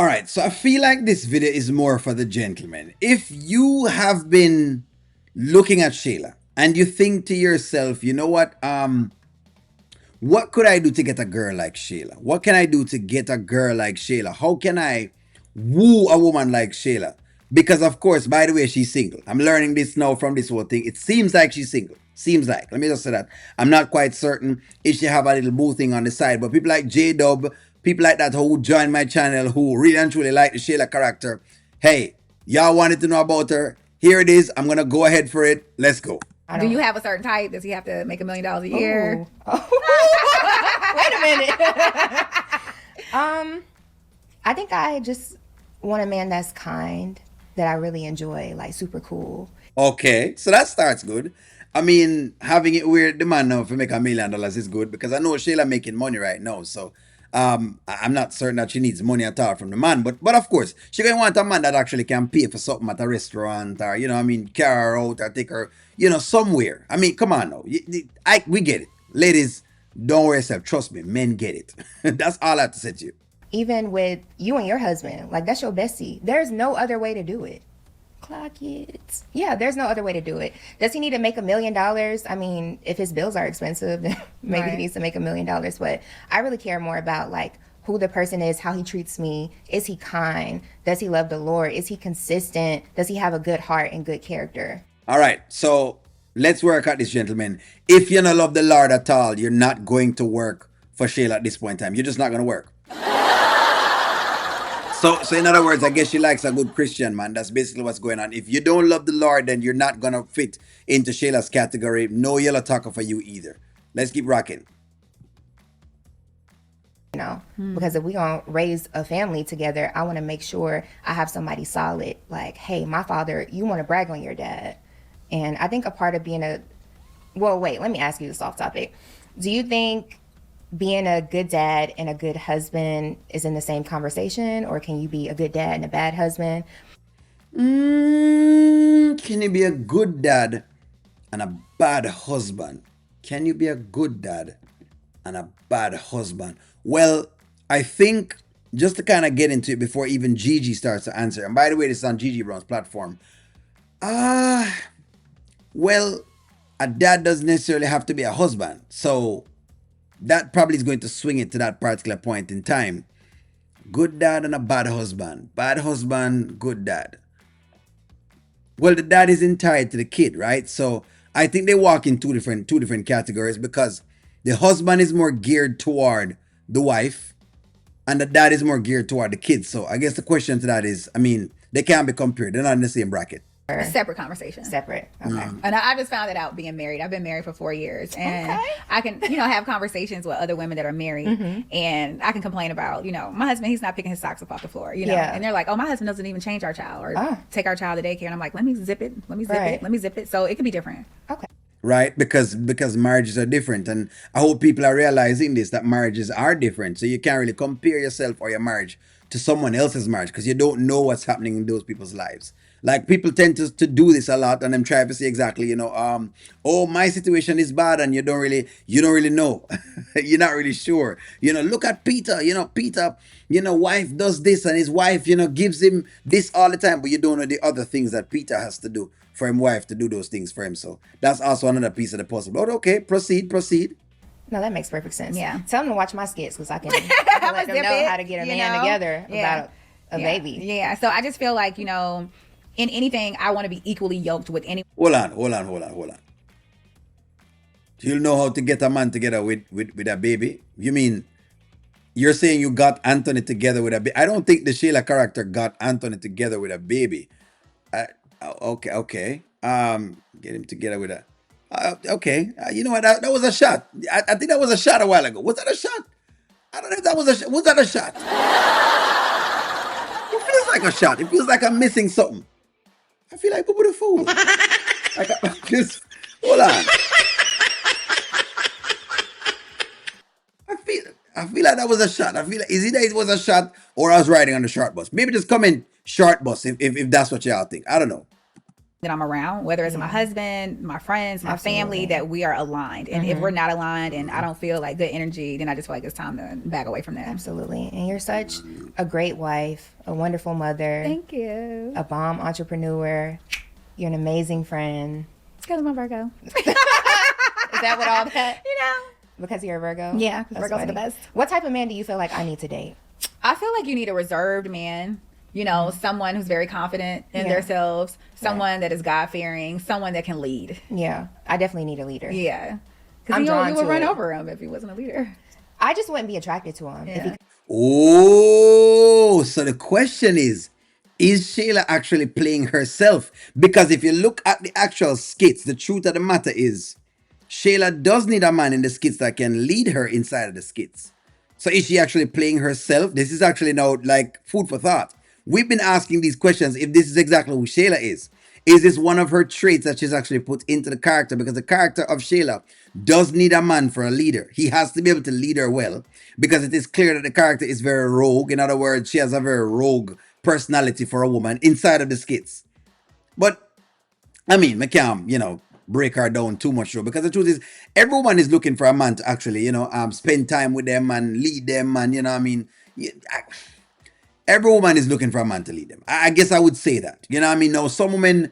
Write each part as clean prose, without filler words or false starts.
All right, so I feel like this video is more for the gentlemen. If you have been looking at Shayla and you think to yourself, you know what could I do to get a girl like Shayla? What can I do to get a girl like Shayla? How can I woo a woman like Shayla? Because of course, by the way, she's single. I'm learning this now from this whole thing. It seems like she's single. Seems like. Let me just say that. I'm not quite certain if she have a little boo thing on the side. But people like J Dub, people like that who join my channel, who really and truly like the Shayla character. Hey, y'all wanted to know about her. Here it is. I'm gonna go ahead for it. Let's go. Do you have a certain type? Does he have to make $1 million a year? Wait a minute. I think I just want a man that's kind, that I really enjoy, like super cool. Okay, so that starts good. I mean, having it weird, the man now if you make $1 million is good because I know Shayla making money right now. So I'm not certain that she needs money at all from the man. But of course, she gonna want a man that actually can pay for something at a restaurant or I mean, carry her out or take her, somewhere. I mean, come on now. We get it. Ladies, don't worry yourself. Trust me, men get it. That's all I have to say to you. Even with you and your husband, like that's your bestie. There's no other way to do it. Clock it. Yeah, there's no other way to do it. Does he need to make $1 million? I mean, if his bills are expensive, then maybe he needs to make $1 million. But I really care more about like who the person is, how he treats me. Is he kind? Does he love the Lord? Is he consistent? Does he have a good heart and good character? All right, so let's work at this, gentlemen. If you don't love the Lord at all, you're not going to work for Shayla at this point in time. You're just not going to work. So in other words, I guess she likes a good Christian man. That's basically what's going on. If you don't love the Lord, then you're not gonna fit into Shayla's category. No yellow taco for you either. Let's keep rocking. Because if we gonna raise a family together, I want to make sure I have somebody solid. Like, hey, my father, you want to brag on your dad, and I think a part of being wait, let me ask you this off topic. Do you think being a good dad and a good husband is in the same conversation, or can you be a good dad and a bad husband? Can you be a good dad and a bad husband? Can you be a good dad and a bad husband? Well, I think just to kind of get into it before even Gigi starts to answer, and by the way, this is on Gigi Brown's platform. Well, a dad doesn't necessarily have to be a husband. So that probably is going to swing it to that particular point in time. Good dad and a bad husband. Bad husband, good dad. Well, the dad is tied to the kid, right? So I think they walk in two different categories because the husband is more geared toward the wife and the dad is more geared toward the kids. So I guess the question to that is, I mean, they can't be compared. They're not in the same bracket. A separate conversation. Separate. Okay. And I just found it out being married. I've been married for 4 years, and I can, have conversations with other women that are married, and I can complain about, my husband, he's not picking his socks up off the floor, and they're like, oh, my husband doesn't even change our child or take our child to daycare, and I'm like, let me zip it, let me zip it. So it could be different. Okay. Right, because marriages are different, and I hope people are realizing this, that marriages are different. So you can't really compare yourself or your marriage to someone else's marriage because you don't know what's happening in those people's lives. Like people tend to do this a lot, and I'm trying to say exactly, oh, my situation is bad, and you don't really know. You're not really sure. Look at Peter. Peter, wife does this, and his wife, gives him this all the time, but you don't know the other things that Peter has to do for his wife to do those things for him. So that's also another piece of the puzzle. But okay, proceed. No, that makes perfect sense. Yeah. Tell them to watch my skits because I can let them know how to get a man together about a baby. Yeah. So I just feel like, in anything, I want to be equally yoked with anyone. Hold on. Do you know how to get a man together with a baby? You mean you're saying you got Anthony together with a baby? I don't think the Shayla character got Anthony together with a baby. Okay. Get him together with a. Okay. You know what? That was a shot. I think that was a shot a while ago. Was that a shot? I don't know if that was a shot. Was that a shot? It feels like a shot. It feels like I'm missing something. I feel like Boo the fool. Just hold on. I feel like that was a shot. I feel like is either it was a shot or I was riding on the short bus. Maybe just come in short bus if that's what y'all think. I don't know. that I'm around, whether it's my husband, my friends, my family, that we are aligned. And if we're not aligned and I don't feel like good energy, then I just feel like it's time to back away from that. Absolutely. And you're such a great wife, a wonderful mother. Thank you. A bomb entrepreneur. You're an amazing friend. It's because of my Virgo. Is that what all that? You know. Because you're a Virgo? Yeah, Virgos are the best. What type of man do you feel like I need to date? I feel like you need a reserved man. You know, someone who's very confident in themselves, someone that is God-fearing, someone that can lead. Yeah, I definitely need a leader. Yeah. Because you would run over him if he wasn't a leader. I just wouldn't be attracted to him. Yeah. So the question is Shayla actually playing herself? Because if you look at the actual skits, the truth of the matter is, Shayla does need a man in the skits that can lead her inside of the skits. So is she actually playing herself? This is actually now like food for thought. We've been asking these questions if this is exactly who Shayla is. Is this one of her traits that she's actually put into the character? Because the character of Shayla does need a man for a leader. He has to be able to lead her well, because it is clear that the character is very rogue. In other words, she has a very rogue personality for a woman inside of the skits. But, I mean, I can't, break her down too much though, because the truth is, everyone is looking for a man to actually, spend time with them and lead them, and, every woman is looking for a man to lead them. I guess I would say that. Now, some women,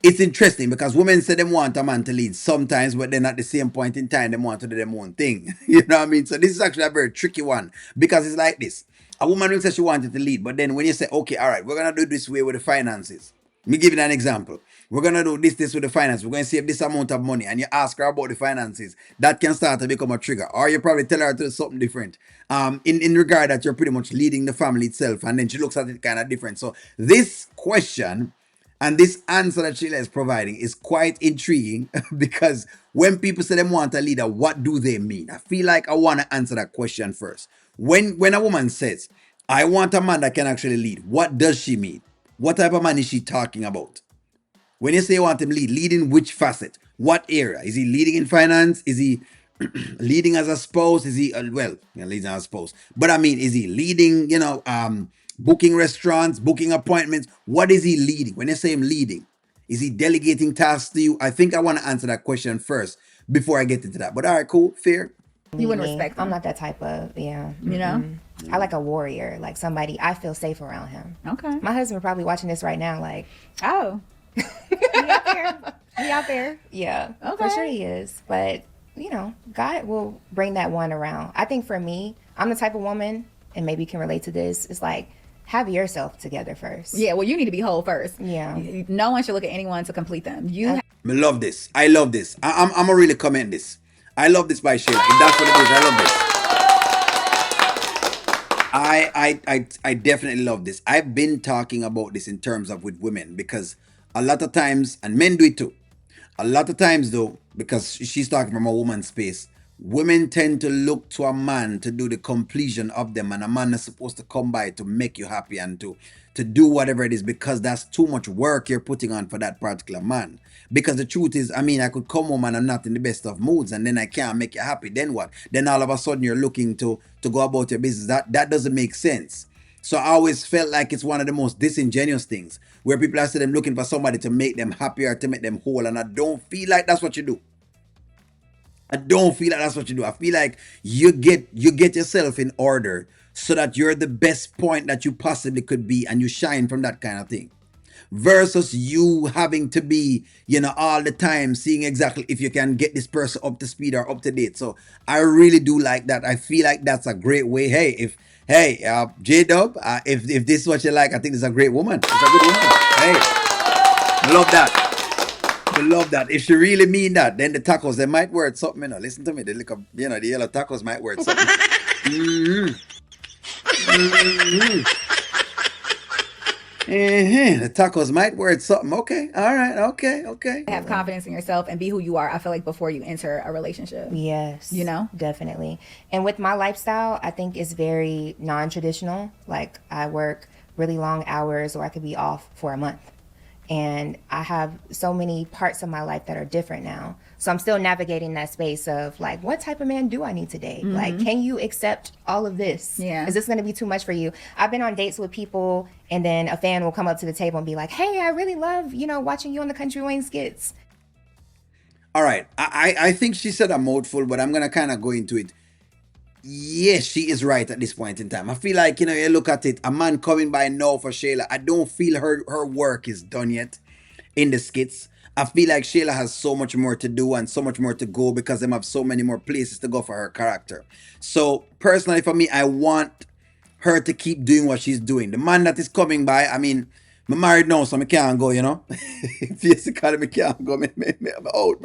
it's interesting because women say they want a man to lead sometimes, but then at the same point in time, they want to do their own thing. So this is actually a very tricky one, because it's like this. A woman will say she wanted to lead, but then when you say, okay, all right, we're going to do this way with the finances. Let me give you an example. We're going to do this with the finances. We're going to save this amount of money, and you ask her about the finances. That can start to become a trigger. Or you probably tell her to do something different. In regard that you're pretty much leading the family itself, and then she looks at it kind of different. So this question and this answer that Shayla is providing is quite intriguing, because when people say they want a leader, what do they mean? I feel like I want to answer that question first. When a woman says, I want a man that can actually lead, what does she mean? What type of man is she talking about? When you say you want him lead in which facet? What area? Is he leading in finance? Is he leading as a spouse? Is he, leading as a spouse. But I mean, is he leading, booking restaurants, booking appointments? What is he leading? When you say him leading, is he delegating tasks to you? I think I want to answer that question first before I get into that. But all right, cool, fair. You wouldn't respect him. I'm not that type of, You know? I like a warrior, like somebody I feel safe around him. Okay. My husband probably watching this right now, like, oh, he out there. He out there. Yeah, okay. For sure he is. But God will bring that one around. I think for me, I'm the type of woman, and maybe you can relate to this. It's like, have yourself together first. Yeah, well, you need to be whole first. Yeah. No one should look at anyone to complete them. I love this. I love this. I'm gonna really comment this. I love this by Shayla. If that's what it is, I love this. I definitely love this. I've been talking about this in terms of with women, because a lot of times, and men do it too, a lot of times though, because she's talking from a woman's space, women tend to look to a man to do the completion of them, and a man is supposed to come by to make you happy and to do whatever it is, because that's too much work you're putting on for that particular man. Because the truth is, I could come home and I'm not in the best of moods, and then I can't make you happy. Then what? Then all of a sudden you're looking to go about your business. That doesn't make sense. So I always felt like it's one of the most disingenuous things, where people are saying them looking for somebody to make them happier, to make them whole, and I don't feel like that's what you do. I don't feel like that's what you do. I feel like you get yourself in order so that you're the best point that you possibly could be, and you shine from that kind of thing. Versus you having to be, all the time seeing exactly if you can get this person up to speed or up to date. So I really do like that. I feel like that's a great way. Hey, J-Dub, if this is what you like, I think this is a great woman. It's a good woman. Hey, I love that. I love that. If she really mean that, then the tacos, they might worth something. Listen to me. The yellow tacos might worth something. The tacos might worth something. Okay. All right. Okay. Have confidence in yourself and be who you are, I feel like, before you enter a relationship. Yes. Definitely. And with my lifestyle, I think it's very non-traditional. Like, I work really long hours, or I could be off for a month. And I have so many parts of my life that are different now. So I'm still navigating that space of like, what type of man do I need to date? Like, can you accept all of this? Yeah. Is this going to be too much for you? I've been on dates with people, and then a fan will come up to the table and be like, hey, I really love, watching you on the Kountry Wayne skits. All right. I think she said a mouthful, but I'm gonna kind of go into it. Yes, she is right at this point in time. I feel like, you look at it, a man coming by now for Shayla. I don't feel her work is done yet in the skits. I feel like Shayla has so much more to do and so much more to go because them have so many more places to go for her character. So personally for me, I want her to keep doing what she's doing. The man that is coming by, I mean, I'm married now, so I can't go. Basically, I can't go. I'm out.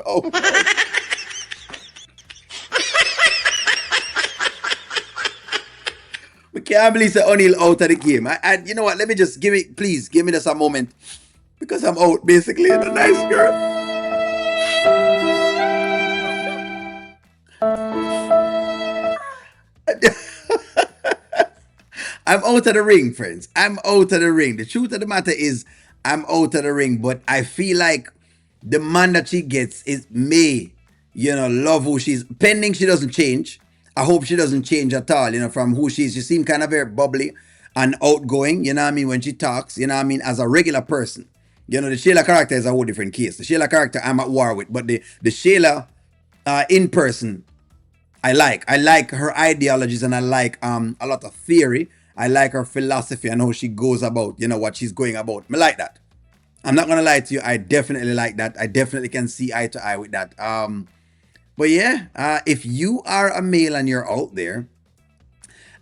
We can't believe that O'Neal out of the game. You know what? Let me just please give me just a moment because I'm out basically. And a nice girl. I'm out of the ring, friends. I'm out of the ring. The truth of the matter is, I'm out of the ring. But I feel like the man that she gets is may, love who she's. Pending she doesn't change. I hope she doesn't change at all, from who she is. She seems kind of very bubbly and outgoing, you know what I mean, when she talks, you know what I mean, as a regular person. The Shayla character is a whole different case. The Shayla character I'm at war with, but the Shayla in person, I like. I like her ideologies and I like a lot of theory. I like her philosophy and how she goes about, what she's going about. I like that. I'm not gonna lie to you, I definitely like that. I definitely can see eye to eye with that. But yeah, if you are a male and you're out there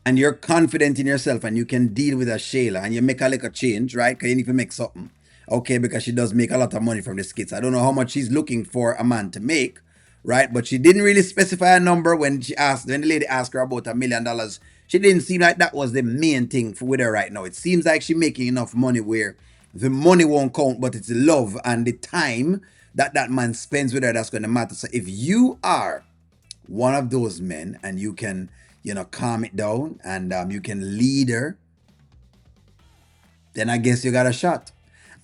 and you're confident in yourself and you can deal with a Shayla and you make a little change, right? Because you need to make something. Okay, because she does make a lot of money from the skits. I don't know how much she's looking for a man to make, right? But she didn't really specify a number when the lady asked her about $1 million. She didn't seem like that was the main thing with her right now. It seems like she's making enough money where the money won't count, but it's the love and the time that man spends with her that's going to matter. So if you are one of those men and you can, calm it down and you can lead her, then I guess you got a shot.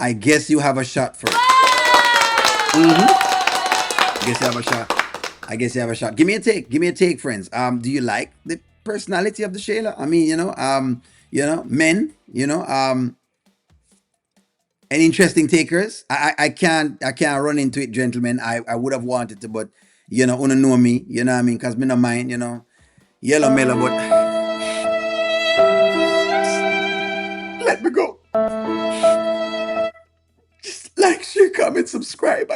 I guess you have a shot for it. I guess you have a shot. I guess you have a shot. Give me a take. Give me a take, friends. Do you like the personality of the Shayla? I mean, men, any interesting takers? I can't run into it, gentlemen. I would have wanted to, but wanna know me, you know what I mean? Cause me no mind, yellow mellow, but let me go. Just like, share, comment, subscribe.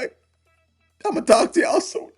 I'm gonna talk to y'all soon.